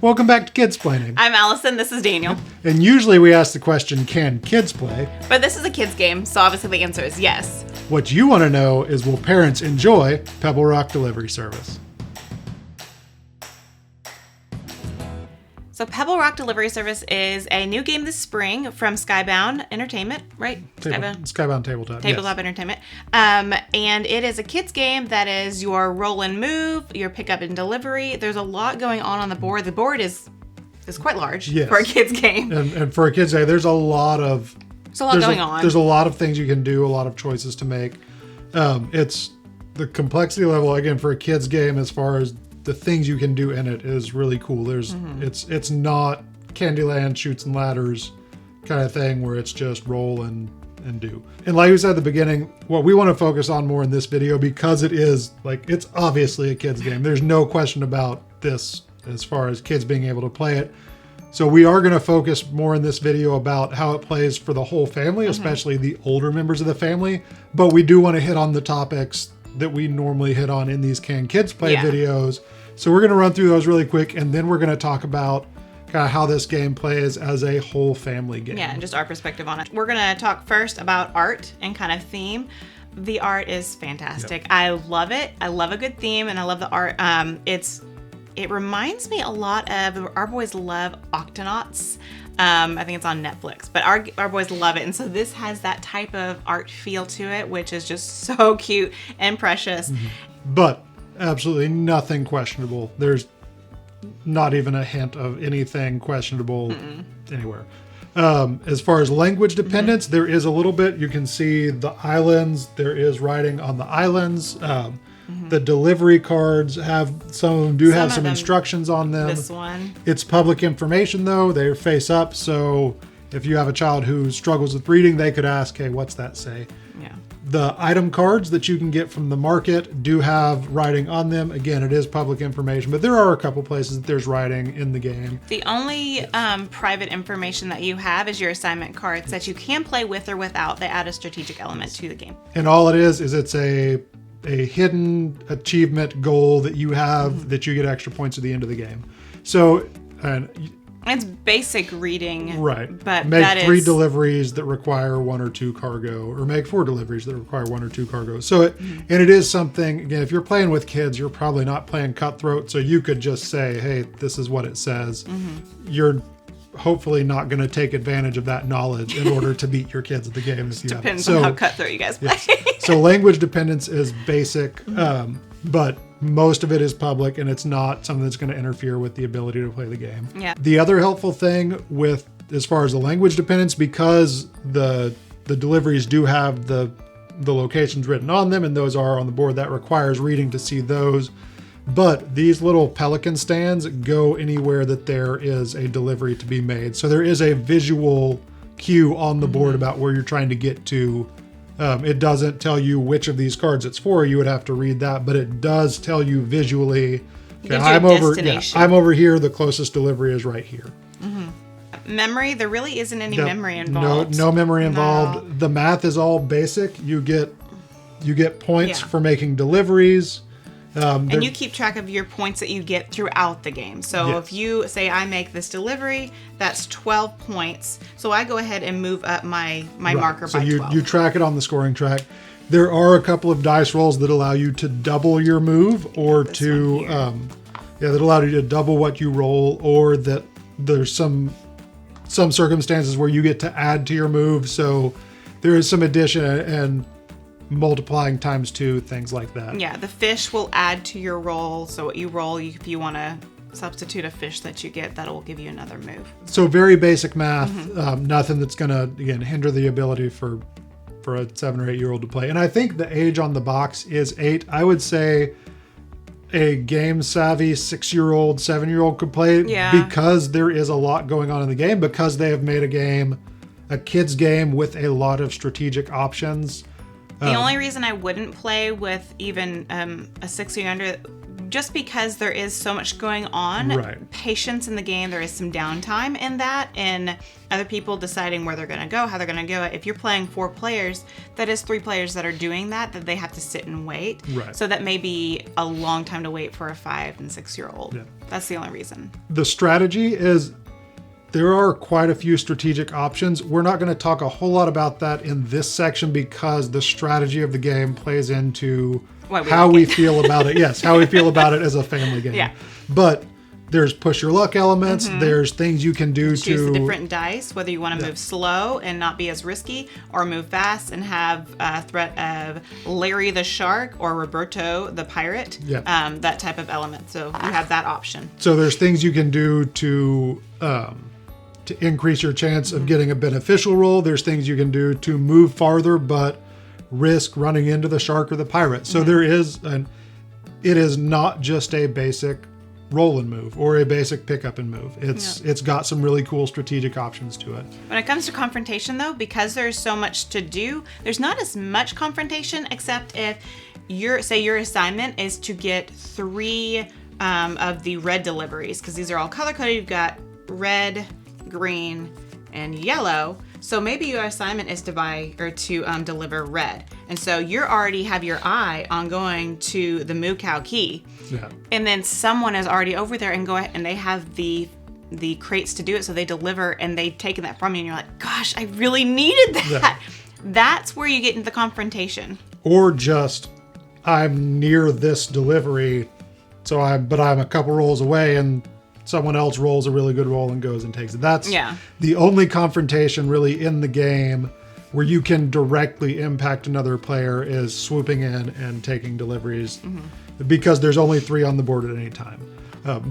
Welcome back to Kids Planning. I'm Allison, this is Daniel. And usually we ask the question, can kids play? But this is a kids game, so obviously the answer is yes. What you want to know is, will parents enjoy Pebble Rock Delivery Service? So Pebble Rock Delivery Service is a new game this spring from Skybound Entertainment, right? Skybound Tabletop. Tabletop yes. Entertainment. And it is a kids game that is your roll and move, your pickup and delivery. There's a lot going on the board. The board is quite large for a kids game. And for a kids game, there's a lot of... There's a lot going on. There's a lot of things you can do, a lot of choices to make. It's the complexity level, again, for a kids game, as far as the things you can do in it, is really cool. There's it's not Candyland shoots and ladders kind of thing where it's just roll and do. And like we said at the beginning, what we want to focus on more in this video, because it is it's obviously a kids game. There's no question about this as far as kids being able to play it. So we are going to focus more in this video about how it plays for the whole family, especially the older members of the family. But we do want to hit on the topics that we normally hit on in these Can Kids Play videos. So we're going to run through those really quick, and then we're going to talk about kind of how this game plays as a whole family game. Yeah, and just our perspective on it. We're going to talk first about art and kind of theme. The art is fantastic. Yep. I love it. I love a good theme, and I love the art. It reminds me a lot of, our boys love Octonauts. I think it's on Netflix, but our boys love it. And so this has that type of art feel to it, which is just so cute and precious. But absolutely nothing questionable. There's not even a hint of anything questionable anywhere. As far as language dependence, there is a little bit. You can see the islands. There is writing on the islands. The delivery cards have some instructions on them. This one. It's public information though. They're face up, so if you have a child who struggles with reading, they could ask, "Hey, what's that say?" Yeah. The item cards that you can get from the market do have writing on them. Again, it is public information, but there are a couple places that there's writing in the game. The only private information that you have is your assignment cards that you can play with or without. They add a strategic element to the game. And all it is it's a hidden achievement goal that you have that you get extra points at the end of the game. So, and it's basic reading, right? But make 3 deliveries that require 1 or 2 cargo, or make 4 deliveries that require 1 or 2 cargo. So and it is something, again, if you're playing with kids, you're probably not playing cutthroat, so you could just say, "Hey, this is what it says." You're hopefully not going to take advantage of that knowledge in order to beat your kids at the game. Depends on how cutthroat you guys play. Yes. So language dependence is basic, but most of it is public, and it's not something that's going to interfere with the ability to play the game. Yeah. The other helpful thing with, as far as the language dependence, because the deliveries do have the locations written on them, and those are on the board, that requires reading to see those. But these little pelican stands go anywhere that there is a delivery to be made. So there is a visual cue on the board about where you're trying to get to. It doesn't tell you which of these cards it's for. You would have to read that, but it does tell you visually, okay, I'm over here. The closest delivery is right here. Memory, there really isn't any memory involved. No memory involved. No. The math is all basic. You get points for making deliveries. And you keep track of your points that you get throughout the game. So if you say, I make this delivery, that's 12 points. So I go ahead and move up my marker by 12. So you track it on the scoring track. There are a couple of dice rolls that allow you to double your move, or that allow you to double what you roll, or that there's some circumstances where you get to add to your move. So there is some addition and multiplying times 2, things like that. Yeah, the fish will add to your roll. So what you roll, if you want to substitute a fish that you get, that'll give you another move. So very basic math, nothing that's going to, again, hinder the ability for a 7 or 8 year old to play. And I think the age on the box is 8. I would say a game savvy 6-year-old, 7-year-old could play because there is a lot going on in the game, because they have made a kid's game with a lot of strategic options. The only reason I wouldn't play with even a 6 or under, just because there is so much going on, Right. patience in the game, there is some downtime in that, and other people deciding where they're going to go, how they're going to go. If you're playing 4 players, that is 3 players that are doing that they have to sit and wait. Right. So that may be a long time to wait for a 5 and 6-year-old. Yeah. That's the only reason. The strategy is, there are quite a few strategic options. We're not going to talk a whole lot about that in this section because the strategy of the game plays into how we feel about it. Yes, how we feel about it as a family game. Yeah. But there's push your luck elements. There's things you can do Choose to the different dice, whether you want to move slow and not be as risky, or move fast and have a threat of Larry the shark or Roberto the pirate. Yeah. That type of element. So you have that option. So there's things you can do to increase your chance of getting a beneficial roll. There's things you can do to move farther, but risk running into the shark or the pirate. So there is it is not just a basic roll and move or a basic pick up and move. It's got some really cool strategic options to it. When it comes to confrontation, though, because there's so much to do, there's not as much confrontation, except if your assignment is to get 3 of the red deliveries, because these are all color coded. You've got red, green, and yellow. So maybe your assignment is to deliver red, and so you already have your eye on going to the Moo Cow Key, and then someone is already over there and they have the crates to do it, so they deliver and they've taken that from you, and you're like, gosh, I really needed that. Yeah. That's where you get into the confrontation. Or just, I'm near this delivery, but I'm a couple rolls away, and someone else rolls a really good roll and goes and takes it. That's the only confrontation really in the game where you can directly impact another player is swooping in and taking deliveries, because there's only 3 on the board at any time.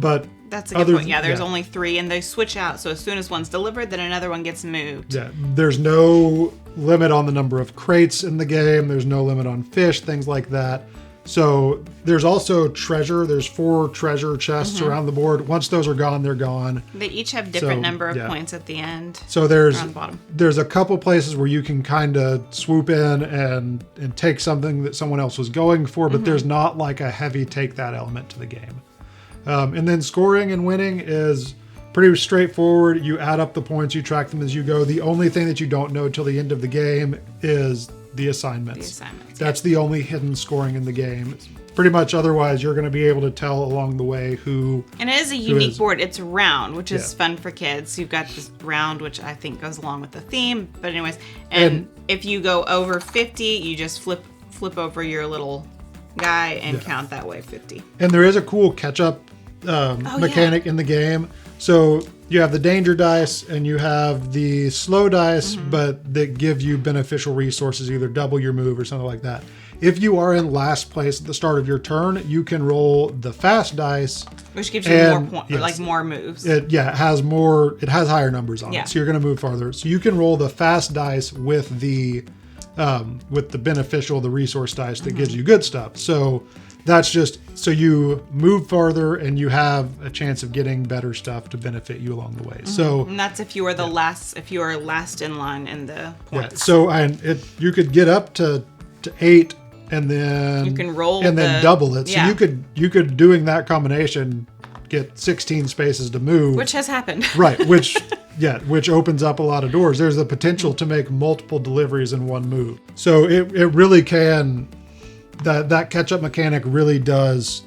But that's a good point. Yeah, there's only 3, and they switch out. So as soon as one's delivered, then another one gets moved. Yeah, there's no limit on the number of crates in the game. There's no limit on fish, things like that. So there's also treasure. There's 4 treasure chests around the board. Once those are gone, they're gone. They each have different number of points at the end. So there's a couple places where you can kind of swoop in and take something that someone else was going for, but there's not like a heavy take that element to the game. And then scoring and winning is pretty straightforward. You add up the points, you track them as you go. The only thing that you don't know till the end of the game is the assignments. That's the only hidden scoring in the game. Pretty much otherwise, you're going to be able to tell along the way who. And it is a unique board. It's round, which is fun for kids. You've got this round, which I think goes along with the theme. But anyways, and if you go over 50, you just flip over your little guy and count that way 50. And there is a cool catch-up mechanic in the game. So you have the danger dice and you have the slow dice, but that give you beneficial resources, either double your move or something like that. If you are in last place at the start of your turn, you can roll the fast dice, which gives you more points, like more moves. It has higher numbers on it, so you're going to move farther. So you can roll the fast dice with the beneficial, the resource dice that gives you good stuff. So that's just so you move farther and you have a chance of getting better stuff to benefit you along the way. So and that's if you are if you are last in line in the points. Yeah. So you could get up to 8 and then you can roll and then double it. So you could doing that combination get 16 spaces to move, which has happened. Right, which opens up a lot of doors. There's the potential to make multiple deliveries in one move. So it really can. That catch-up mechanic really does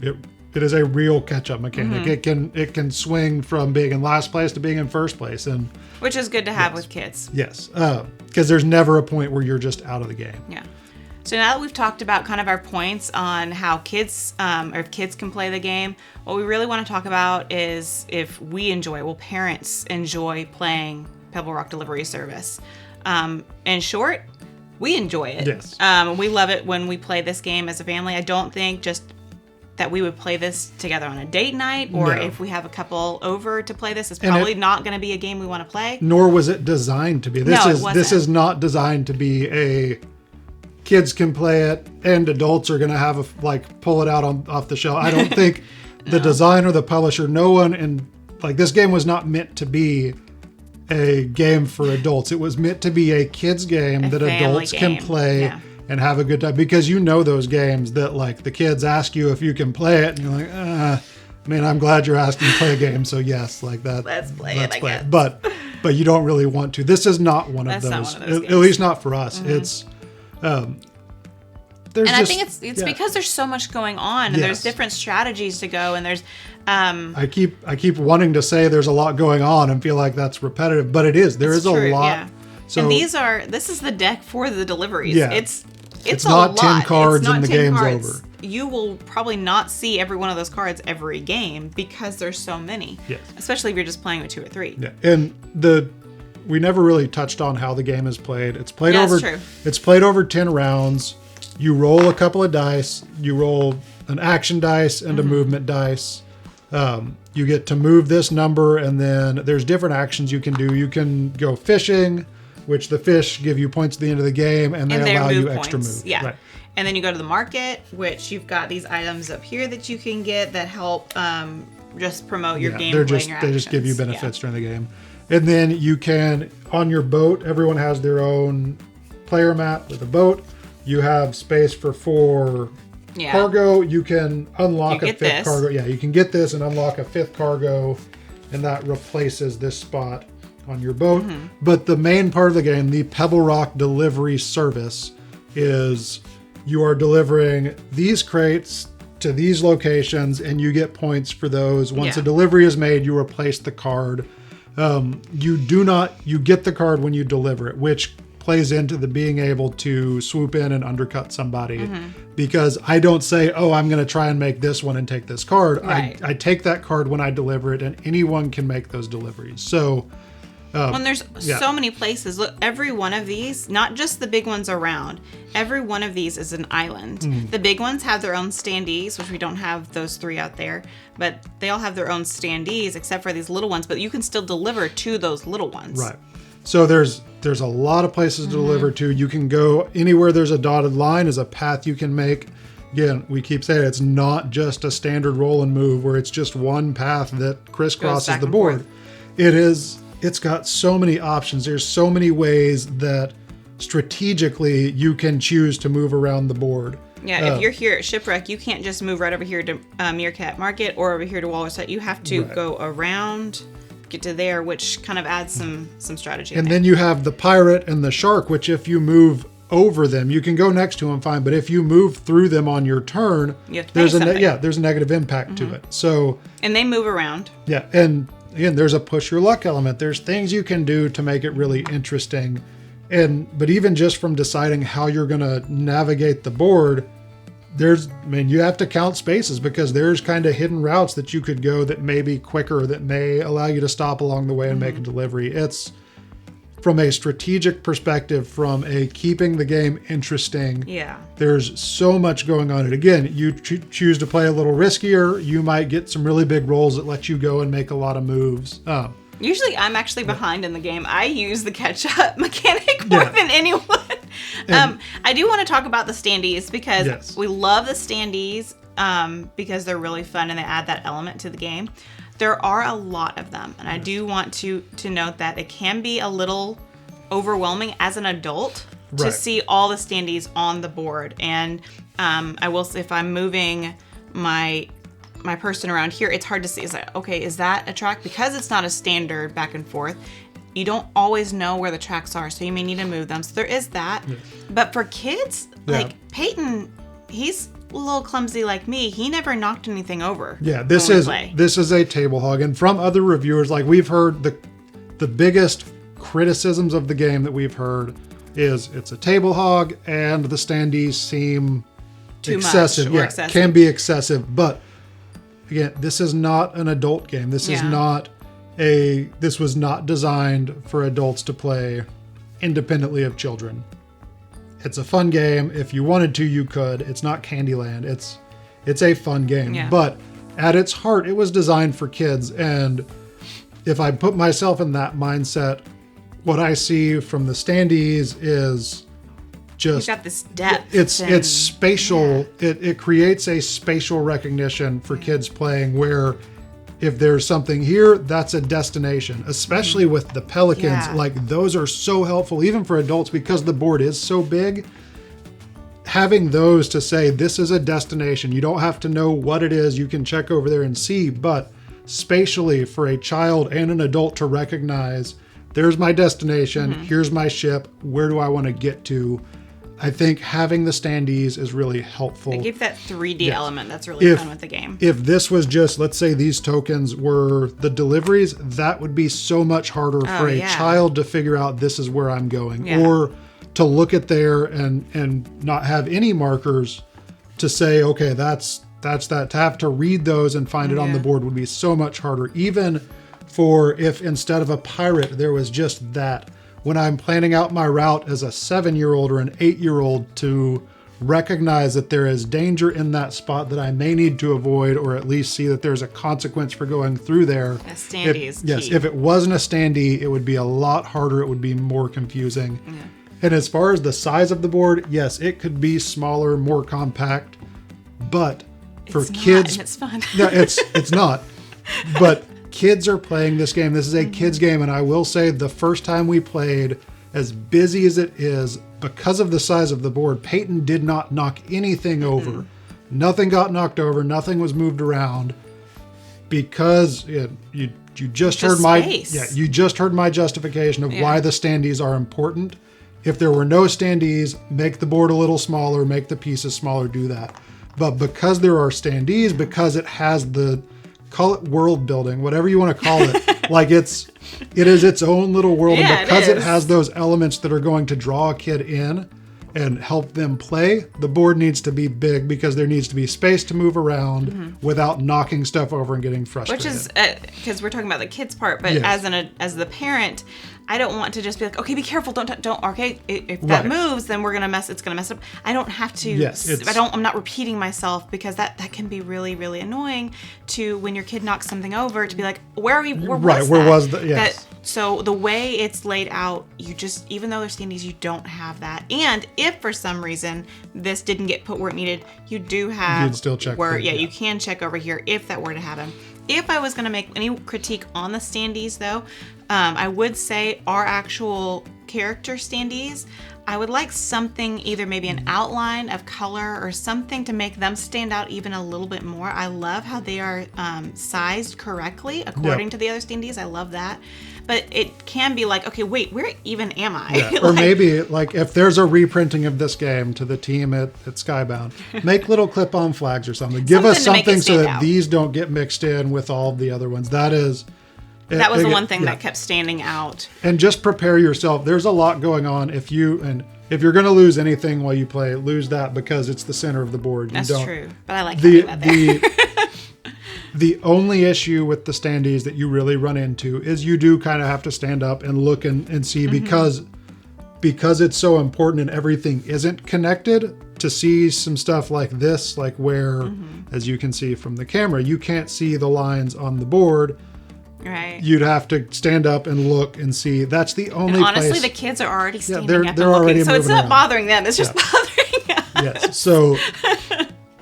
it is a real catch-up mechanic. It can swing from being in last place to being in first place, and which is good to have with kids. Yes, because there's never a point where you're just out of the game. Yeah. So now that we've talked about kind of our points on how kids or if kids can play the game, what we really want to talk about is if parents enjoy playing Pebble Rock Delivery Service. In short, we enjoy it. Yes. We love it when we play this game as a family. I don't think just that we would play this together on a date night, or if we have a couple over to play this, it's probably not going to be a game we want to play. Nor was it designed to be. This is not designed to be a kids can play it and adults are going to have pull it out off the shelf. I don't think the designer, the publisher, no one, and this game was not meant to be a game for adults. It was meant to be a kids game that adults can play and have a good time, because you know those games that like the kids ask you if you can play it and you're like, I mean, I'm glad you're asking to play a game, so yes, like that. Let's play it, I guess. But you don't really want to. This is not one of those. Not one of those at least not for us. It's I think it's because there's so much going on, and there's different strategies to go, and there's I keep wanting to say there's a lot going on and feel like that's repetitive, but it is. There is a lot. Yeah. So and this is the deck for the deliveries. Yeah. It's a not lot. 10 cards it's not and the 10 game's cards. over. You will probably not see every one of those cards every game because there's so many. Yes. Especially if you're just playing with 2 or 3. Yeah. And we never really touched on how the game is played. It's played over true. It's played over 10 rounds. You roll a couple of dice. You roll an action dice and a movement dice. You get to move this number, and then there's different actions you can do. You can go fishing, which the fish give you points at the end of the game, and they allow you extra moves. Yeah. Right. And then you go to the market, which you've got these items up here that you can get that help just promote your gameplay and your actions. They just give you benefits during the game. And then you can, on your boat, everyone has their own player mat with a boat. You have space for 4 cargo. You can unlock a 5th cargo. Yeah, you can get this and unlock a 5th cargo, and that replaces this spot on your boat. But the main part of the game, the Pebble Rock Delivery Service, is you are delivering these crates to these locations, and you get points for those. Once a delivery is made, you replace the card. You get the card when you deliver it, which plays into the being able to swoop in and undercut somebody, because I don't say, I'm going to try and make this one and take this card. Right. I take that card when I deliver it, and anyone can make those deliveries. So when there's so many places, look, every one of these, not just the big ones around, every one of these is an island. The big ones have their own standees, which we don't have those 3 out there, but they all have their own standees except for these little ones, but you can still deliver to those little ones. Right. So there's a lot of places to deliver to. You can go anywhere there's a dotted line is a path you can make. Again, we keep saying it's not just a standard roll and move where it's just one path that crisscrosses the board. It's got so many options. There's so many ways that strategically you can choose to move around the board. Yeah, if you're here at Shipwreck, you can't just move right over here to Meerkat Market or over here to Walrus Hut. You have to go around, get to there, which kind of adds some strategy. And then you have the pirate and the shark, which if you move over them, you can go next to them fine, but if you move through them on your turn, there's a negative impact to it. So and they move around. Yeah, and again, there's a push your luck element. There's things you can do to make it really interesting. But even just from deciding how you're going to navigate the board, you have to count spaces, because there's kind of hidden routes that you could go that may be quicker, that may allow you to stop along the way and make a delivery. It's from a strategic perspective, from a keeping the game interesting. Yeah. There's so much going on. And again, you choose to play a little riskier. You might get some really big rolls that let you go and make a lot of moves. Usually I'm actually behind in the game. I use the catch-up mechanic more than anyone. I do want to talk about the standees, because we love the standees because they're really fun and they add that element to the game. There are a lot of them, and I do want to note that it can be a little overwhelming as an adult to see all the standees on the board. And I will say, if I'm moving my person around here, it's hard to see. It's like, okay, is that a track? Because it's not a standard back and forth, you don't always know where the tracks are, so you may need to move them. So there is that. But for kids, like Peyton, he's a little clumsy like me. He never knocked anything over. Yeah, this is a table hog. And from other reviewers, like we've heard the biggest criticisms of the game that we've heard is it's a table hog and the standees seem too excessive. Much or excessive. Can be excessive. But again, this is not an adult game. This is not this was not designed for adults to play independently of children. It's a fun game. If you wanted to, you could. It's not Candyland. It's a fun game. Yeah. But at its heart, it was designed for kids. And if I put myself in that mindset, what I see from the standees is just... You've got this depth. It's spatial. Yeah. It creates a spatial recognition for kids playing, where if there's something here, that's a destination, especially with the pelicans. Yeah. Like, those are so helpful, even for adults, because the board is so big. having those to say, this is a destination. You don't have to know what it is. You can check over there and see, but spatially for a child and an adult to recognize, there's my destination. Here's my ship. Where do I want to get to? I think having the standees is really helpful. They give that 3D element that's really fun with the game. If this was just, let's say these tokens were the deliveries, that would be so much harder for a child to figure out this is where I'm going. Or to look at there and not have any markers to say, okay, that's that. To have to read those and find it on the board would be so much harder. Even for if instead of a pirate, there was just that. When I'm planning out my route as a 7-year-old or an 8-year-old, to recognize that there is danger in that spot that I may need to avoid, or at least see that there's a consequence for going through there. A standee is key. Yes, if it wasn't a standee, it would be a lot harder. It would be more confusing. Yeah. And as far as the size of the board, yes, it could be smaller, more compact, but for kids, it's fun. No, it's not. But kids are playing this game. This is a kids game, and I will say the first time we played, as busy as it is, because of the size of the board, Peyton did not knock anything over. Nothing got knocked over. Nothing was moved around, because you just heard you just heard my justification of why the standees are important. If there were no standees, make the board a little smaller, make the pieces smaller, do that. But because there are standees, because it has the, call it world building, whatever you want to call it, like it is its own little world. And because it has those elements that are going to draw a kid in and help them play, the board needs to be big, because there needs to be space to move around without knocking stuff over and getting frustrated. Which is, because we're talking about the kids part, but as the parent, I don't want to just be like, okay, be careful, don't, okay, if that moves, then it's gonna mess up. I don't have to, I'm not repeating myself, because that can be really, really annoying to, when your kid knocks something over, to be like, where was that? So the way it's laid out, you just, even though there's standees, you don't have that. And if for some reason this didn't get put where it needed, you do have, you'd still check where, you can check over here if that were to happen. If I was going to make any critique on the standees, though, I would say our actual character standees, I would like something, either maybe an outline of color or something to make them stand out even a little bit more. I love how they are sized correctly according to the other standees. I love that. But it can be like, okay, wait, where even am I? Yeah. Or maybe, like, if there's a reprinting of this game to the team at Skybound, make little clip-on flags or something. Give us something so that these don't get mixed in with all of the other ones. That was the one thing that kept standing out. And just prepare yourself. There's a lot going on. If you're going to lose anything while you play, lose that, because it's the center of the board. That's true. But I like that there. The only issue with the standees that you really run into is you do kind of have to stand up and look and see, because it's so important and everything isn't connected, to see some stuff like this, like where, as you can see from the camera, you can't see the lines on the board. Right. You'd have to stand up and look and see. That's the only place. Honestly, the kids are already standing up and looking, so it's not bothering them. It's just bothering us. Yes. So...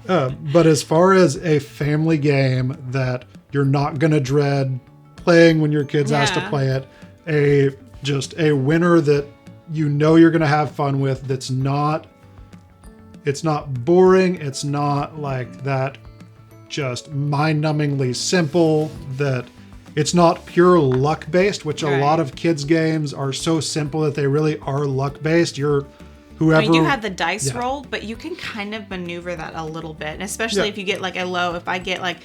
but as far as a family game that you're not going to dread playing when your kids ask to play it, just a winner that you know you're going to have fun with, it's not boring, it's not like that just mind-numbingly simple, that it's not pure luck-based, which a lot of kids games are so simple that they really are luck-based. Whoever, you do have the dice roll, but you can kind of maneuver that a little bit, and especially if you get like a low. If I get like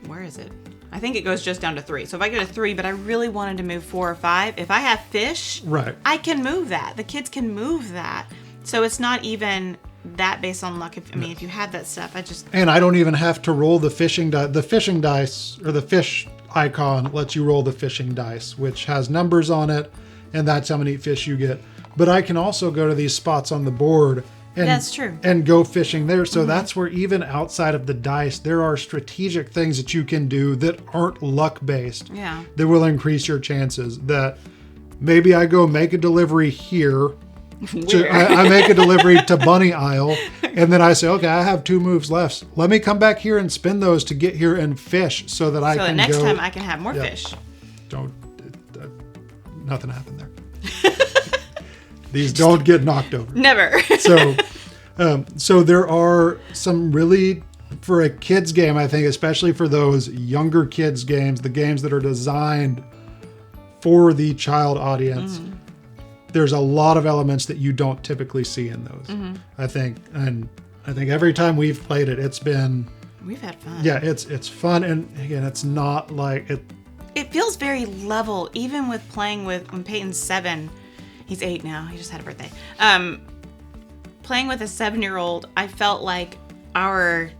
where is it? I think it goes just down to 3. So if I get a 3, but I really wanted to move 4 or 5, if I have fish, I can move that. The kids can move that. So it's not even that based on luck. If you have that stuff, and I don't even have to roll the fishing dice. The fishing dice, or the fish icon, lets you roll the fishing dice, which has numbers on it, and that's how many fish you get. But I can also go to these spots on the board that's true. And go fishing there. So that's where, even outside of the dice, there are strategic things that you can do that aren't luck-based. Yeah. That will increase your chances. That maybe I go make a delivery here. I make a delivery to Bunny Isle, and then I say, okay, I have 2 moves left. Let me come back here and spend those to get here and fish, so that I can go. So the next time I can have more fish. Nothing happened there. These don't get knocked over. Never. So, So there are some really, for a kids game, I think, especially for those younger kids games, the games that are designed for the child audience, there's a lot of elements that you don't typically see in those. I think every time we've played it, we've had fun. Yeah, it's fun, and again, it's not like it. It feels very level, even with playing with when Peyton's 7. He's 8 now. He just had a birthday. Playing with a 7-year-old, I felt like our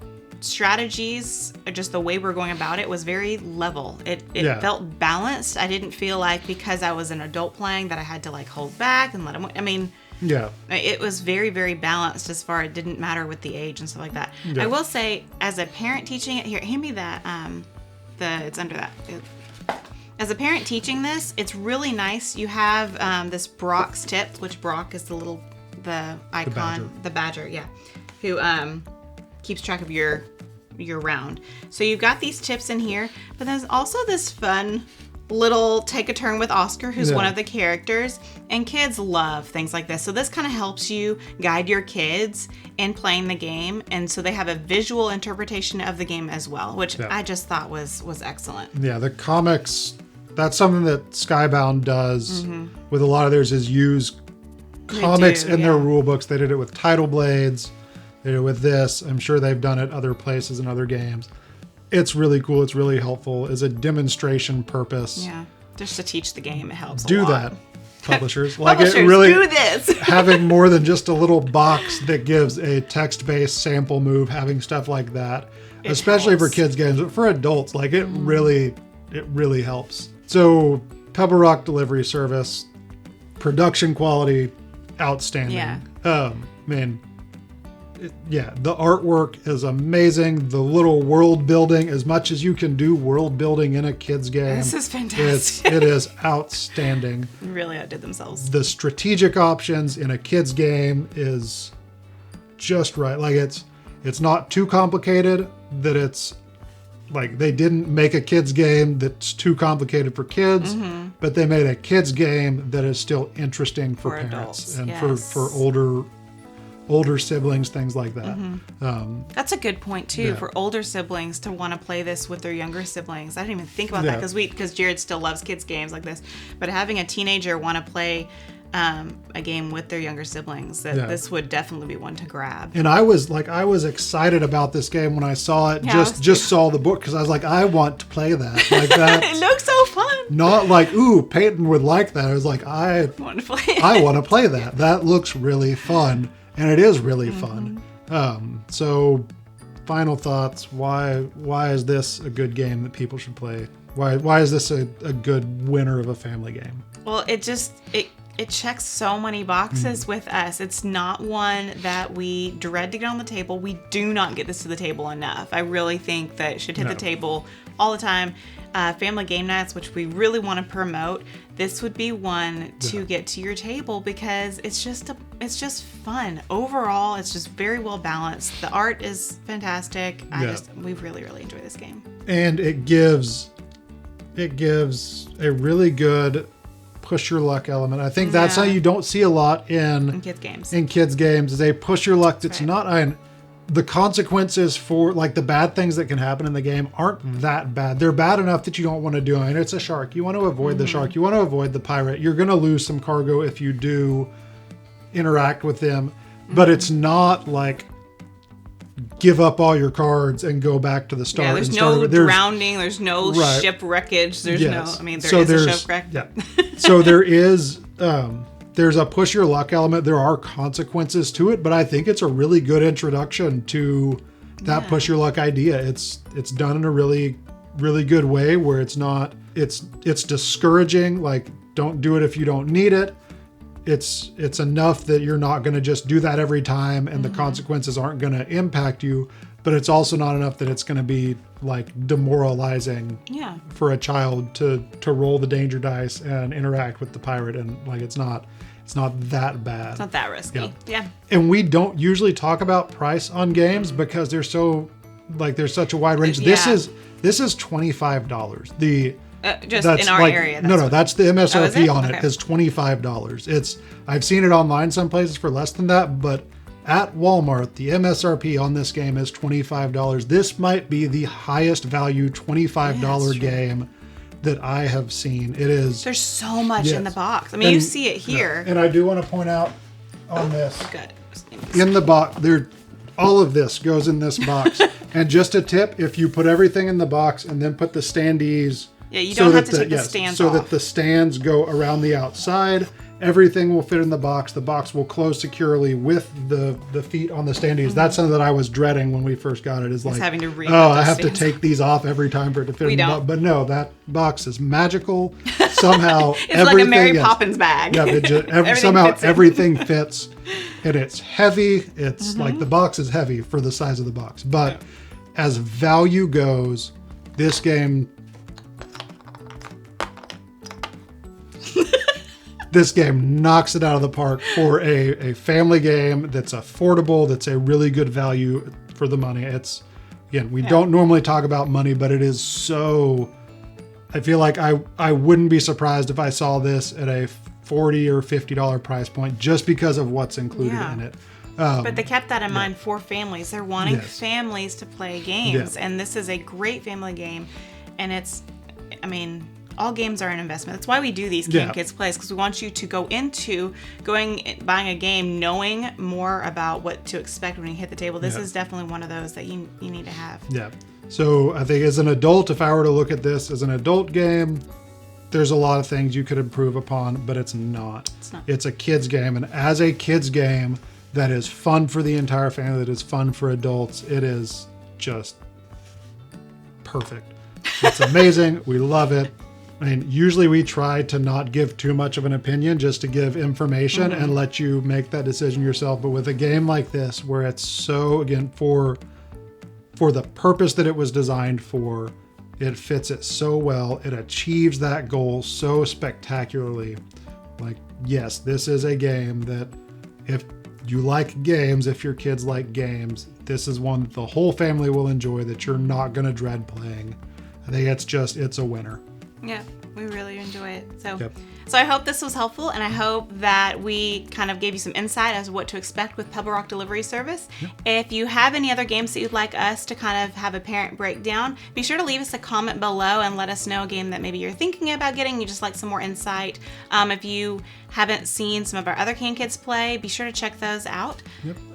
strategies, just the way we're going about it, was very level. It felt balanced. I didn't feel like because I was an adult playing that I had to like hold back and let him. I mean, yeah, it was very, very balanced as far. It didn't matter with the age and stuff like that. Yeah. I will say, as a parent teaching it, here, hand me that. It's under that. As a parent teaching this, it's really nice. You have this Brock's tips, which Brock is the icon, the badger, yeah, who keeps track of your round. So you've got these tips in here, but there's also this fun little take a turn with Oscar, who's one of the characters, and kids love things like this. So this kind of helps you guide your kids in playing the game, and so they have a visual interpretation of the game as well, which I just thought was excellent. Yeah, the comics, that's something that Skybound does with a lot of theirs, is use comics in their rule books. They did it with Tidal Blades. They did it with this. I'm sure they've done it other places in other games. It's really cool. It's really helpful. As a demonstration purpose. Yeah, just to teach the game, it helps. Do a lot. that, publishers. Publishers, it really, do this. Having more than just a little box that gives a text-based sample move, having stuff like that, especially for kids games, but for adults, like it really helps. So, Pebble Rock Delivery Service, production quality, outstanding. Yeah. Man, the artwork is amazing. The little world building, as much as you can do world building in a kid's game. This is fantastic. It is outstanding. Really outdid themselves. The strategic options in a kid's game is just right. Like it's not too complicated that it's like they didn't make a kid's game that's too complicated for kids, but they made a kid's game that is still interesting for parents adults, and for older siblings, things like that. That's a good point too, for older siblings to want to play this with their younger siblings. I didn't even think about that because Jared still loves kids games like this, but having a teenager want to play a game with their younger siblings, this would definitely be one to grab. And I was excited about this game when I saw it. Just saw the book, because I was like, I want to play that. Like that. It looks so fun. Not like, ooh, Peyton would like that. I was like, I want to play. I want to play that. That looks really fun, and it is really fun. So, final thoughts. Why is this a good game that people should play? Why is this a good winner of a family game? Well, it checks so many boxes with us. It's not one that we dread to get on the table. We do not get this to the table enough. I really think that it should hit the table all the time. Family game nights, which we really want to promote, this would be one to get to your table, because it's just fun. Overall, it's just very well balanced. The art is fantastic. We really, really enjoy this game. And it gives a really good push your luck element. I think that's how you don't see a lot in kids games. In kids games is a push your luck that's not the consequences for like the bad things that can happen in the game aren't that bad. They're bad enough that you don't want to do it. It's a shark. You want to avoid the shark. You want to avoid the pirate. You're going to lose some cargo if you do interact with them, but it's not like give up all your cards and go back to the start. Yeah, there's no drowning. There's no ship wreckage. There's no. I mean, there is a shipwreck. Yeah. So there is. There's a push your luck element. There are consequences to it, but I think it's a really good introduction to that push your luck idea. It's done in a really, really good way where it's not. It's discouraging. Like, don't do it if you don't need it. It's enough that you're not going to just do that every time, and the consequences aren't going to impact you. But it's also not enough that it's going to be like demoralizing for a child to roll the danger dice and interact with the pirate, and like it's not that bad. It's not that risky. Yeah. And we don't usually talk about price on games because there's such a wide range. This is $25. Just in our area. That's the MSRP on it is $25. I've seen it online some places for less than that, but At Walmart, the MSRP on this game is $25. This might be the highest value $25 game that I have seen. It is. There's so much in the box. I mean, you see it here. And I do want to point out on this. Good. In the box, all of this goes in this box. And just a tip, if you put everything in the box and then put the standees. Yeah, you don't have to take the stands off. So that the stands go around the outside. Everything will fit in the box. The box will close securely with the feet on the standees. That's something that I was dreading when we first got it. Is like, having to I have to take these off every time for it to fit in the box. But no, that box is magical. Somehow, it's like a Mary Poppins bag. Yeah, somehow everything fits, and it's heavy. It's like the box is heavy for the size of the box. But as value goes, this game. This game knocks it out of the park for a family game that's affordable, that's a really good value for the money. It's, again, we don't normally talk about money, but it is so, I feel like I wouldn't be surprised if I saw this at a $40 or $50 price point just because of what's included in it. But they kept that in mind for families. They're wanting families to play games, and this is a great family game. And it's, I mean, all games are an investment. That's why we do these Game Kids Plays, because we want you to go into buying a game knowing more about what to expect when you hit the table. This is definitely one of those that you need to have. Yeah. So I think as an adult, if I were to look at this as an adult game, there's a lot of things you could improve upon, but it's not. It's a kid's game. And as a kid's game that is fun for the entire family, that is fun for adults, it is just perfect. It's amazing. We love it. I mean, usually we try to not give too much of an opinion, just to give information and let you make that decision yourself. But with a game like this, where it's so, again, for the purpose that it was designed for, it fits it so well. It achieves that goal so spectacularly. Like, yes, this is a game that if you like games, if your kids like games, this is one that the whole family will enjoy, that you're not going to dread playing. I think it's a winner. Yeah, we really enjoy it. So I hope this was helpful, and I hope that we kind of gave you some insight as to what to expect with Pebble Rock Delivery Service. If you have any other games that you'd like us to kind of have a parent breakdown, be sure to leave us a comment below and let us know a game that maybe you're thinking about getting, you just like some more insight. If you haven't seen some of our other Game Kids play, be sure to check those out.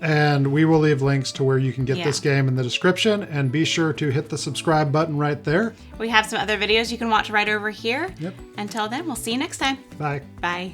And we will leave links to where you can get this game in the description, and be sure to hit the subscribe button right there. We have some other videos you can watch right over here. Until then, we'll see you next time. Bye. Bye.